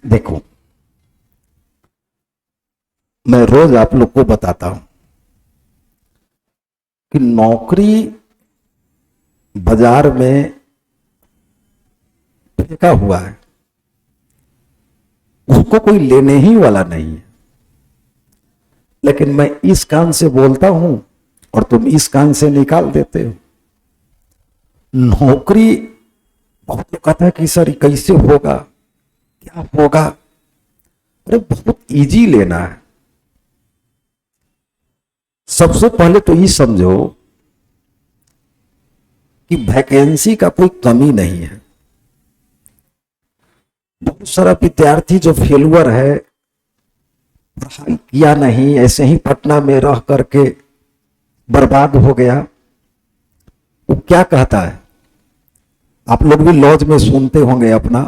देखो, मैं रोज आप लोग को बताता हूं कि नौकरी बाजार में फेंका हुआ है, उसको कोई लेने ही वाला नहीं है। लेकिन मैं इस कान से बोलता हूं और तुम इस कान से निकाल देते हो। नौकरी बहुत लोग कहता है कि सर कैसे होगा, क्या होगा। अरे बहुत इजी लेना है। सबसे पहले तो ये समझो कि वैकेंसी का कोई कमी नहीं है। बहुत सारा विद्यार्थी जो फेलुअर है, पढ़ाई किया नहीं, ऐसे ही पटना में रह करके बर्बाद हो गया, वो क्या कहता है, आप लोग भी लॉज में सुनते होंगे अपना,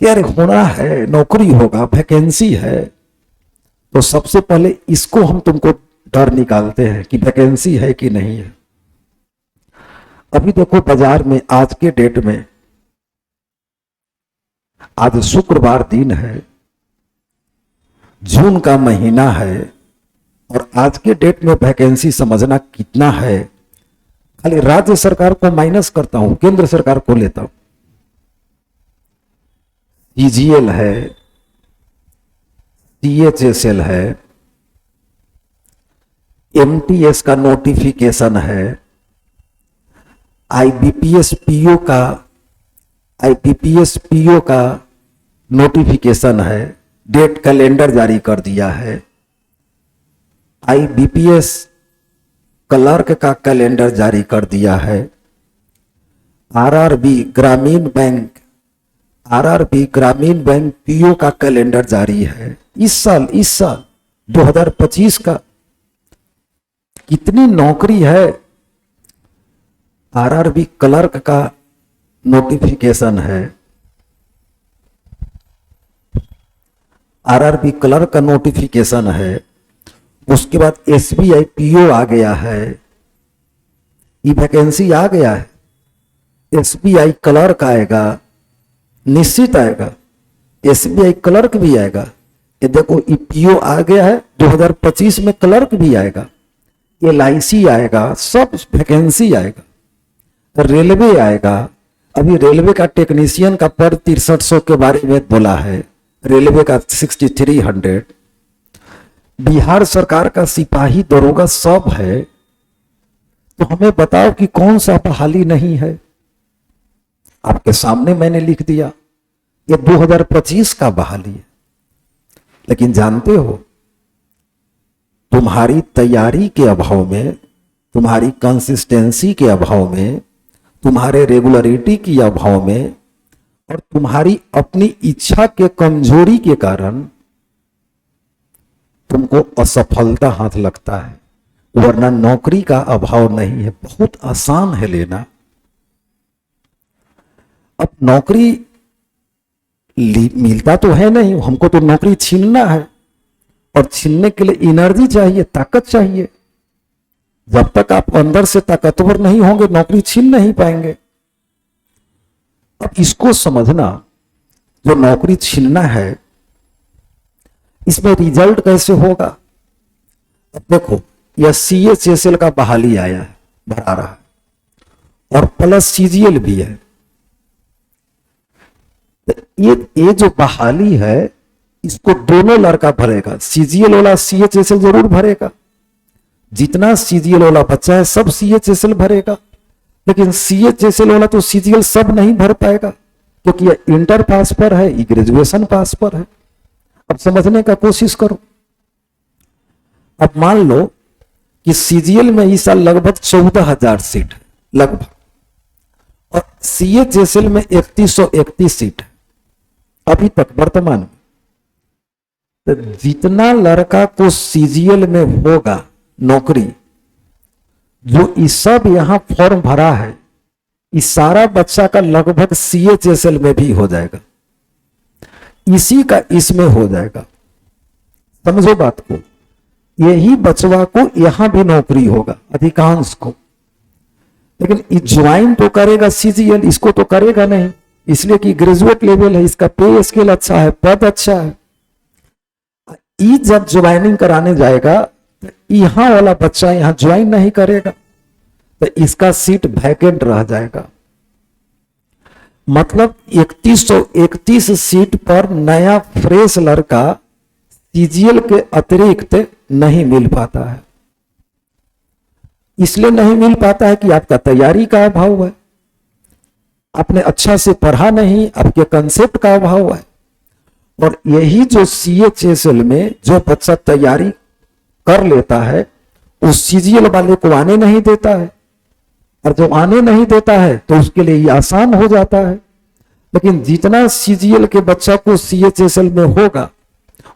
कि अरे होना है, नौकरी होगा, वैकेंसी है। तो सबसे पहले इसको हम तुमको डर निकालते हैं कि वैकेंसी है कि नहीं है। अभी देखो बाजार में आज के डेट में, आज शुक्रवार दिन है, जून का महीना है, और आज के डेट में वैकेंसी समझना कितना है। खाली राज्य सरकार को माइनस करता हूं, केंद्र सरकार को लेता हूं। सीजीएल है, सीएचएसएल है, एमटीएस का नोटिफिकेशन है, आईबीपीएस पीओ का नोटिफिकेशन है, डेट कैलेंडर जारी कर दिया है, आईबीपीएस क्लर्क का कैलेंडर जारी कर दिया है, आरआरबी ग्रामीण बैंक पीओ का कैलेंडर जारी है। इस साल 2025 का कितनी नौकरी है। आरआरबी क्लर्क का नोटिफिकेशन है, आरआरबी क्लर्क का नोटिफिकेशन है। उसके बाद एसबीआई पीओ आ गया है, ये वैकेंसी आ गया है। एसबीआई क्लर्क आएगा, निश्चित आएगा, एसबीआई क्लर्क भी आएगा। ये देखो, ये पीओ आ गया है, 2025 में क्लर्क भी आएगा, एलआईसी आएगा, सब वैकेंसी आएगा। रेलवे आएगा, अभी रेलवे का टेक्नीशियन का पद 6300 के बारे में बोला है, रेलवे का 6300। बिहार सरकार का सिपाही दरोगा सब है। तो हमें बताओ कि कौन सा बहाली नहीं है। आपके सामने मैंने लिख दिया, ये 2025 का बहाली है। लेकिन जानते हो, तुम्हारी तैयारी के अभाव में, तुम्हारी कंसिस्टेंसी के अभाव में, तुम्हारे रेगुलरिटी के अभाव में, और तुम्हारी अपनी इच्छा के कमजोरी के कारण तुमको असफलता हाथ लगता है। वरना नौकरी का अभाव नहीं है, बहुत आसान है लेना। अब नौकरी मिलता तो है नहीं, हमको तो नौकरी छीनना है, और छीनने के लिए एनर्जी चाहिए, ताकत चाहिए। जब तक आप अंदर से ताकतवर नहीं होंगे, नौकरी छीन नहीं पाएंगे। अब इसको समझना, जो नौकरी छीनना है, इसमें रिजल्ट कैसे होगा। अब देखो, यह सीएचएसएल का बहाली आया है, भरा रहा है, और प्लस सीजीएल भी है। ये जो बहाली है, इसको दोनों लड़का भरेगा। सीजीएल वाला सीएचएसएल जरूर भरेगा, जितना सीजीएल वाला बच्चा है सब सीएचएसएल भरेगा। लेकिन सीएचएसएल वाला तो सीजीएल सब नहीं भर पाएगा, क्योंकि ये इंटर पास पर है, ये ग्रेजुएशन पास पर है। अब समझने का कोशिश करो। अब मान लो कि सीजीएल में इस साल लगभग 14,000 सीट है, लगभग, और सीएचएसएल में 3131 सीट है अभी तक वर्तमान में। तो जितना लड़का को सीजीएल में होगा नौकरी, जो इस सब यहां फॉर्म भरा है, इस सारा बच्चा का लगभग सीएचएसएल में भी हो जाएगा, इसी का इसमें हो जाएगा। समझो बात को। यही बचवा को यहां भी नौकरी होगा, अधिकांश को। लेकिन ज्वाइन तो करेगा सीजीएल, इसको तो करेगा नहीं, इसलिए कि ग्रेजुएट लेवल है, इसका पे स्केल अच्छा है, पद अच्छा है। ई जब ज्वाइनिंग कराने जाएगा तो यहां वाला बच्चा यहां ज्वाइन नहीं करेगा, तो इसका सीट वैकेंट रह जाएगा। मतलब 3131 सीट पर नया फ्रेश लड़का सीजीएल के अतिरिक्त नहीं मिल पाता है। इसलिए नहीं मिल पाता है कि आपका तैयारी का अभाव है, आपने अच्छा से पढ़ा नहीं, आपके कंसेप्ट का अभाव है। और यही जो सीएचएसएल में जो बच्चा तैयारी कर लेता है उस सीजीएल वाले को आने नहीं देता है, और जब आने नहीं देता है तो उसके लिए ये आसान हो जाता है। लेकिन जितना सीजीएल के बच्चा को सीएचएसएल में होगा,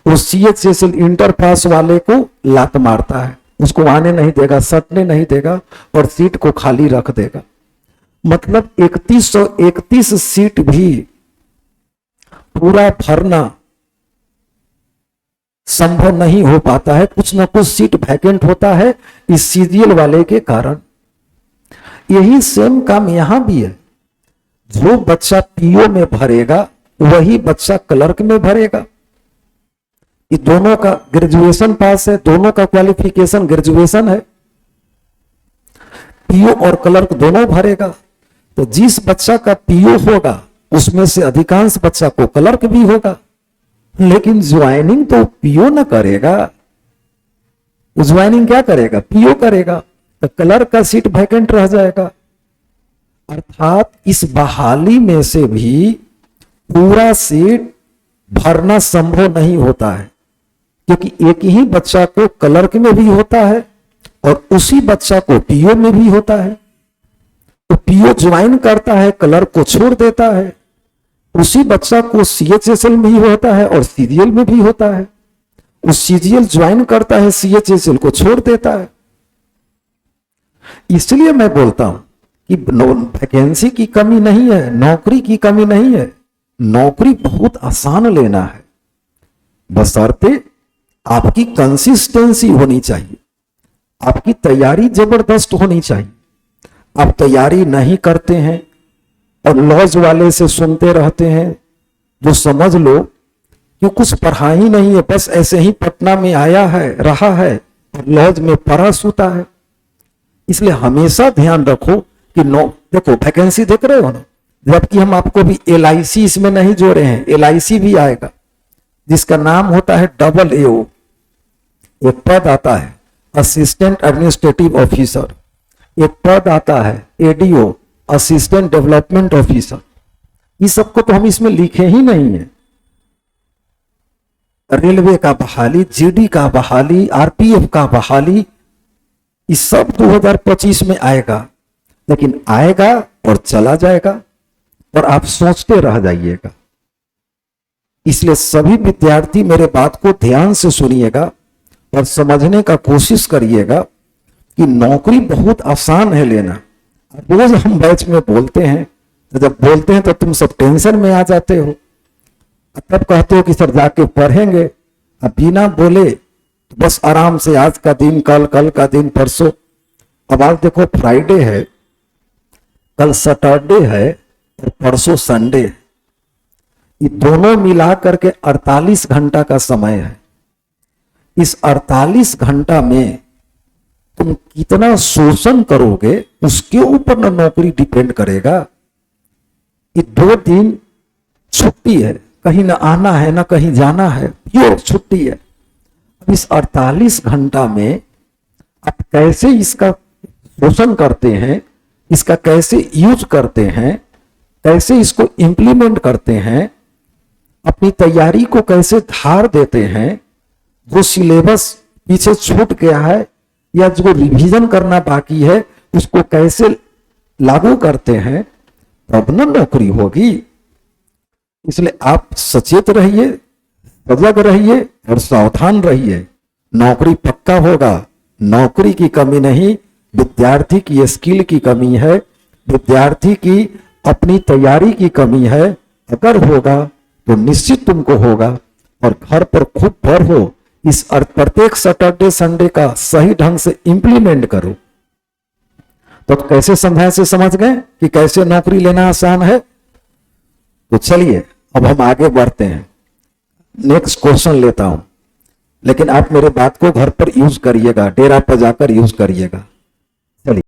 वो सीएचएसएल इंटर पास वाले को लात मारता है, उसको आने नहीं देगा, सटने नहीं देगा और सीट को खाली रख देगा। मतलब 3131 सीट भी पूरा भरना संभव नहीं हो पाता है, कुछ ना कुछ सीट वैकेंट होता है इस सीजीएल वाले के कारण। यही सेम काम यहां भी है, जो बच्चा पीओ में भरेगा वही बच्चा क्लर्क में भरेगा। ये दोनों का ग्रेजुएशन पास है, दोनों का क्वालिफिकेशन ग्रेजुएशन है, पीओ और क्लर्क दोनों भरेगा। तो जिस बच्चा का पीओ होगा उसमें से अधिकांश बच्चा को क्लर्क भी होगा, लेकिन ज्वाइनिंग तो पीओ न करेगा, ज्वाइनिंग क्या करेगा, पीओ करेगा, तो क्लर्क का सीट वैकेंट रह जाएगा। अर्थात इस बहाली में से भी पूरा सीट भरना संभव नहीं होता है, क्योंकि एक ही बच्चा को क्लर्क में भी होता है और उसी बच्चा को पीओ में भी होता है। तो पीओ ज्वाइन करता है, क्लर्क को छोड़ देता है, उसी बच्चा को सीएचएसएल में भी होता है और सीजीएल में भी होता है। उस सीजीएल ज्वाइन करता है, सीएचएसएल को छोड़ देता है। इसलिए मैं बोलता हूं कि वैकेंसी की कमी नहीं है, नौकरी की कमी नहीं है, नौकरी बहुत आसान लेना है, बशर्ते आपकी कंसिस्टेंसी होनी चाहिए, आपकी तैयारी जबरदस्त होनी चाहिए। आप तैयारी नहीं करते हैं और लॉज वाले से सुनते रहते हैं, जो समझ लो कि कुछ पढ़ा ही नहीं है, बस ऐसे ही पटना में आया है, रहा है और लॉज में पढ़ा सूता है। इसलिए हमेशा ध्यान रखो कि देखो वैकेंसी देख रहे हो ना, जबकि हम आपको भी एलआईसी इसमें नहीं जोड़े हैं, एलआईसी भी आएगा जिसका नाम होता है AAO। एक पद आता है असिस्टेंट एडमिनिस्ट्रेटिव ऑफिसर, एक पद आता है एडीओ असिस्टेंट डेवलपमेंट ऑफिसर। इस सबको तो हम इसमें लिखे ही नहीं है। रेलवे का बहाली, जीडी का बहाली, आरपीएफ का बहाली, ये सब 2025 में आएगा, लेकिन आएगा और चला जाएगा और आप सोचते रह जाइएगा। इसलिए सभी विद्यार्थी मेरे बात को ध्यान से सुनिएगा और समझने का कोशिश करिएगा कि नौकरी बहुत आसान है लेना। रोज हम बैच में बोलते हैं, तो जब बोलते हैं तो तुम सब टेंशन में आ जाते हो, तब कहते हो कि सर जाके पढ़ेंगे, अब बिना बोले तो बस आराम से आज का दिन कल, कल का दिन परसों। अब आज देखो फ्राइडे है, कल सैटरडे है और परसों संडे है। ये दोनों मिला करके 48 घंटा का समय है। इस 48 घंटा में तुम कितना शोषण करोगे उसके ऊपर ना नौकरी डिपेंड करेगा। ये 2 दिन छुट्टी है, कहीं ना आना है ना कहीं जाना है, प्योर छुट्टी है। अब इस 48 घंटा में आप कैसे इसका शोषण करते हैं, इसका कैसे यूज करते हैं, कैसे इसको इंप्लीमेंट करते हैं, अपनी तैयारी को कैसे धार देते हैं, जो सिलेबस पीछे छूट गया है या जो रिवीजन करना बाकी है उसको कैसे लागू करते हैं, तब न नौकरी होगी। इसलिए आप सचेत रहिए, सजग रहिए और सावधान रहिए। नौकरी पक्का होगा, नौकरी की कमी नहीं, विद्यार्थी की स्किल की कमी है, विद्यार्थी की अपनी तैयारी की कमी है। अगर होगा तो निश्चित तुमको होगा। और घर पर खूब पढ़ो, इस प्रत्येक सैटरडे संडे का सही ढंग से इंप्लीमेंट करो। तो कैसे समझाए से समझ गए कि कैसे नौकरी लेना आसान है। तो चलिए अब हम आगे बढ़ते हैं, नेक्स्ट क्वेश्चन लेता हूं, लेकिन आप मेरे बात को घर पर यूज करिएगा, डेरा पर जाकर यूज करिएगा। चलिए।